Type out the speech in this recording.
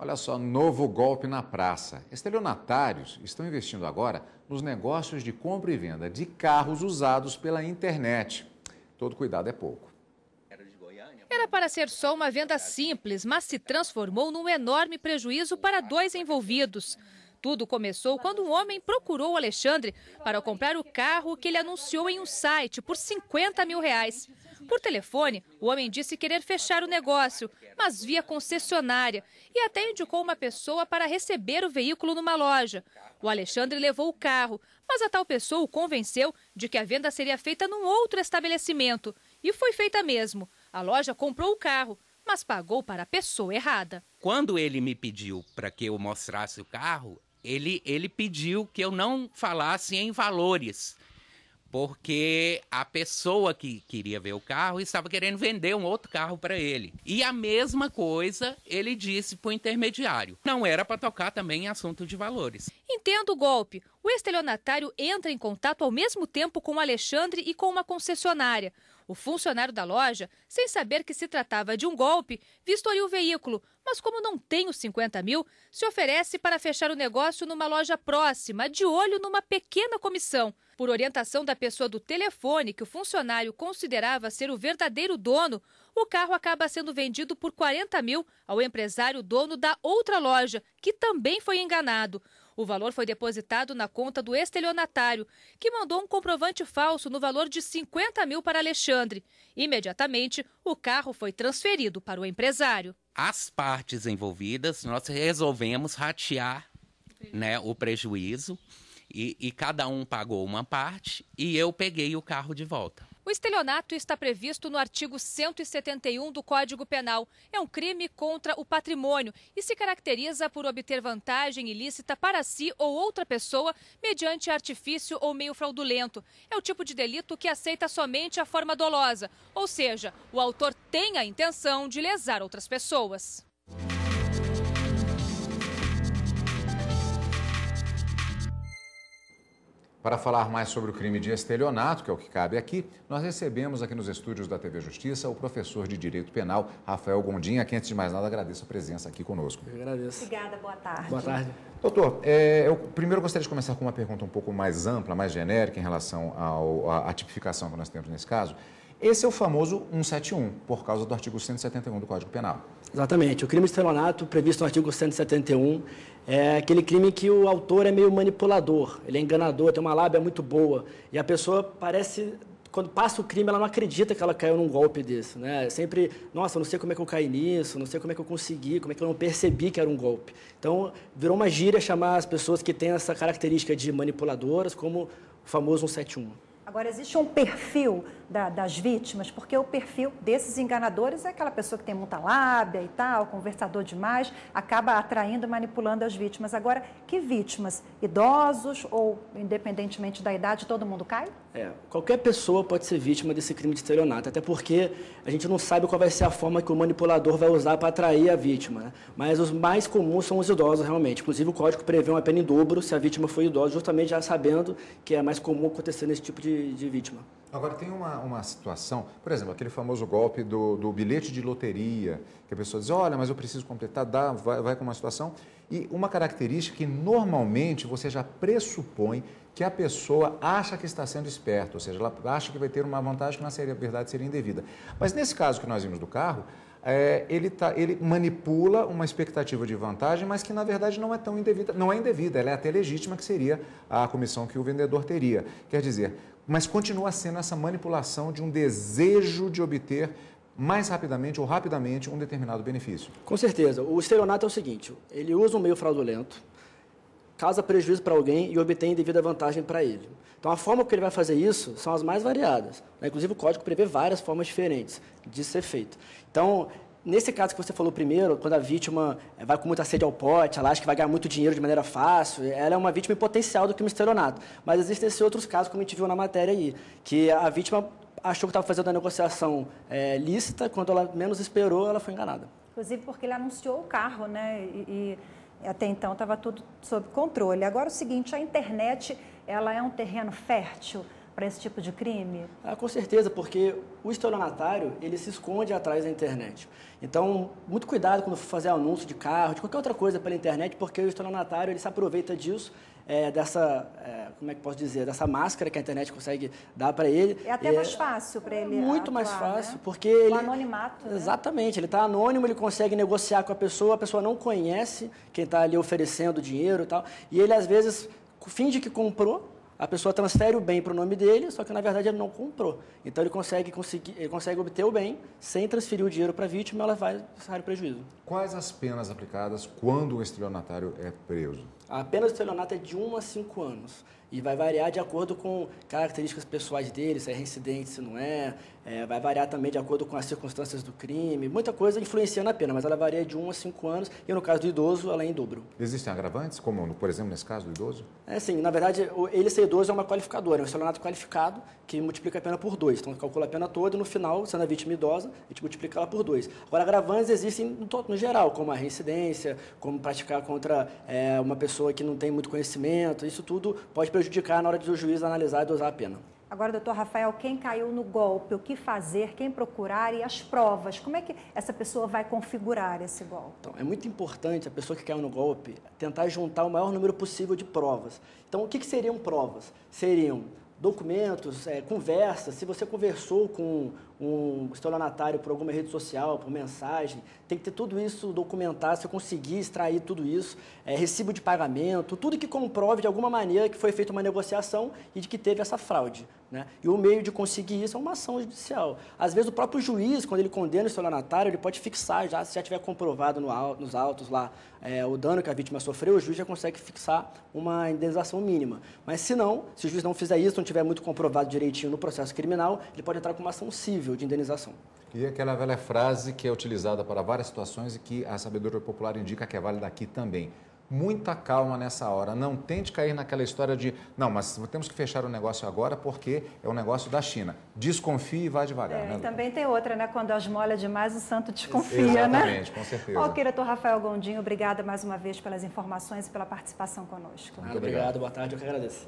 Olha só, novo golpe na praça. Estelionatários estão investindo agora nos negócios de compra e venda de carros usados pela internet. Todo cuidado é pouco. Era para ser só uma venda simples, mas se transformou num enorme prejuízo para dois envolvidos. Tudo começou quando um homem procurou o Alexandre para comprar o carro que ele anunciou em um site por R$50 mil. Por telefone, o homem disse querer fechar o negócio, mas via concessionária e até indicou uma pessoa para receber o veículo numa loja. O Alexandre levou o carro, mas a tal pessoa o convenceu de que a venda seria feita num outro estabelecimento. E foi feita mesmo. A loja comprou o carro, mas pagou para a pessoa errada. Quando ele me pediu para que eu mostrasse o carro, ele pediu que eu não falasse em valores, porque a pessoa que queria ver o carro estava querendo vender um outro carro para ele. E a mesma coisa ele disse para o intermediário. Não era para tocar também em assunto de valores. Entenda o golpe. O estelionatário entra em contato ao mesmo tempo com o Alexandre e com uma concessionária. O funcionário da loja, sem saber que se tratava de um golpe, vistoria o veículo, mas como não tem os R$50 mil, se oferece para fechar o negócio numa loja próxima, de olho numa pequena comissão. Por orientação da pessoa do telefone, que o funcionário considerava ser o verdadeiro dono, o carro acaba sendo vendido por R$40 mil ao empresário dono da outra loja, que também foi enganado. O valor foi depositado na conta do estelionatário, que mandou um comprovante falso no valor de R$50 mil para Alexandre. Imediatamente, o carro foi transferido para o empresário. As partes envolvidas, nós resolvemos ratear, o prejuízo e cada um pagou uma parte e eu peguei o carro de volta. O estelionato está previsto no artigo 171 do Código Penal. É um crime contra o patrimônio e se caracteriza por obter vantagem ilícita para si ou outra pessoa mediante artifício ou meio fraudulento. É o tipo de delito que aceita somente a forma dolosa, ou seja, o autor tem a intenção de lesar outras pessoas. Para falar mais sobre o crime de estelionato, que é o que cabe aqui, nós recebemos aqui nos estúdios da TV Justiça o professor de Direito Penal, Rafael Gondim, a quem, antes de mais nada, agradeço a presença aqui conosco. Eu agradeço. Obrigada, boa tarde. Boa tarde. Doutor, eu primeiro gostaria de começar com uma pergunta um pouco mais ampla, mais genérica em relação à tipificação que nós temos nesse caso. Esse é o famoso 171, por causa do artigo 171 do Código Penal. Exatamente. O crime de estelionato, previsto no artigo 171, é aquele crime que o autor é meio manipulador, ele é enganador, tem uma lábia muito boa. E a pessoa parece, quando passa o crime, ela não acredita que ela caiu num golpe desse, né? Sempre, nossa, não sei como é que eu caí nisso, não sei como é que eu consegui, como é que eu não percebi que era um golpe. Então, virou uma gíria chamar as pessoas que têm essa característica de manipuladoras como o famoso 171. Agora, existe um perfil das vítimas, porque o perfil desses enganadores é aquela pessoa que tem muita lábia e tal, conversador demais, acaba atraindo e manipulando as vítimas. Agora, que vítimas? Idosos ou, independentemente da idade, todo mundo cai? Qualquer pessoa pode ser vítima desse crime de estelionato, até porque a gente não sabe qual vai ser a forma que o manipulador vai usar para atrair a vítima, né? Mas os mais comuns são os idosos, realmente. Inclusive, o Código prevê uma pena em dobro se a vítima for idosa, justamente já sabendo que é mais comum acontecer nesse tipo de vítima. Agora, tem uma situação, por exemplo, aquele famoso golpe do bilhete de loteria, que a pessoa diz, olha, mas eu preciso completar, vai com uma situação. E uma característica que normalmente você já pressupõe que a pessoa acha que está sendo esperta, ou seja, ela acha que vai ter uma vantagem que na verdade seria indevida. Mas nesse caso que nós vimos do carro, ele manipula uma expectativa de vantagem, mas que na verdade não é tão indevida, não é indevida, ela é até legítima, que seria a comissão que o vendedor teria. Quer dizer, mas continua sendo essa manipulação de um desejo de obter mais rapidamente ou rapidamente um determinado benefício. Com certeza. O estelionato é o seguinte, ele usa um meio fraudulento, causa prejuízo para alguém e obtém devida vantagem para ele. Então, a forma que ele vai fazer isso são as mais variadas, né? Inclusive, o Código prevê várias formas diferentes de ser feito. Então, nesse caso que você falou primeiro, quando a vítima vai com muita sede ao pote, ela acha que vai ganhar muito dinheiro de maneira fácil, ela é uma vítima em potencial do crime de estelionato. Mas existem esses outros casos, como a gente viu na matéria aí, que a vítima achou que estava fazendo uma negociação lícita, quando ela menos esperou, ela foi enganada. Inclusive porque ele anunciou o carro, né? E até então estava tudo sob controle. Agora, o seguinte, a internet, ela é um terreno fértil para esse tipo de crime? Com certeza, porque o estelionatário, ele se esconde atrás da internet. Então, muito cuidado quando for fazer anúncio de carro, de qualquer outra coisa pela internet, porque o estelionatário, ele se aproveita disso, como é que posso dizer, dessa máscara que a internet consegue dar para ele. É até mais fácil para ele muito atuar, mais fácil, né? porque ele... O anonimato, né? Exatamente, ele está anônimo, ele consegue negociar com a pessoa não conhece quem está ali oferecendo dinheiro e tal, e ele, às vezes, finge que comprou, a pessoa transfere o bem para o nome dele, só que na verdade ele não comprou. Então ele consegue obter o bem sem transferir o dinheiro para a vítima, ela vai sair prejuízo. Quais as penas aplicadas quando o estelionatário é preso? A pena do estelionato é de 1 a 5 anos e vai variar de acordo com características pessoais dele, se é reincidente, se não é. Vai variar também de acordo com as circunstâncias do crime. Muita coisa influencia na pena, mas ela varia de 1 a 5 anos e no caso do idoso, ela é em dobro. Existem agravantes, como, por exemplo, nesse caso do idoso? Sim, na verdade, ele ser idoso é uma qualificadora, é um estelionato qualificado que multiplica a pena por 2. Então, calcula a pena toda e no final, sendo a vítima idosa, a gente multiplica ela por 2. Agora, agravantes existem no geral, como a reincidência, como praticar contra uma pessoa que não tem muito conhecimento. Isso tudo pode prejudicar na hora de o juiz analisar e dosar a pena. Agora, doutor Rafael, quem caiu no golpe, o que fazer, quem procurar e as provas? Como é que essa pessoa vai configurar esse golpe? Então, é muito importante a pessoa que caiu no golpe tentar juntar o maior número possível de provas. Então, o que seriam provas? Seriam documentos, conversas. Se você conversou com um estelionatário por alguma rede social, por mensagem, tem que ter tudo isso documentado, se você conseguir extrair tudo isso, recibo de pagamento, tudo que comprove de alguma maneira que foi feita uma negociação e de que teve essa fraude, né? E o meio de conseguir isso é uma ação judicial. Às vezes o próprio juiz, quando ele condena o estelionatário, ele pode fixar, se já tiver comprovado nos autos lá o dano que a vítima sofreu, o juiz já consegue fixar uma indenização mínima. Mas se não, se o juiz não fizer isso, não tiver muito comprovado direitinho no processo criminal, ele pode entrar com uma ação civil de indenização. E aquela velha frase que é utilizada para várias situações e que a sabedoria popular indica que é válida aqui também. Muita calma nessa hora, não tente cair naquela história de não, mas temos que fechar o negócio agora porque é um negócio da China. Desconfie e vá devagar. Né? E também tem outra, né? Quando as molha demais, o santo desconfia, Exatamente, né? Exatamente, com certeza. Ok, doutor Rafael Gondim, obrigada mais uma vez pelas informações e pela participação conosco. Obrigado, boa tarde, eu que agradeço.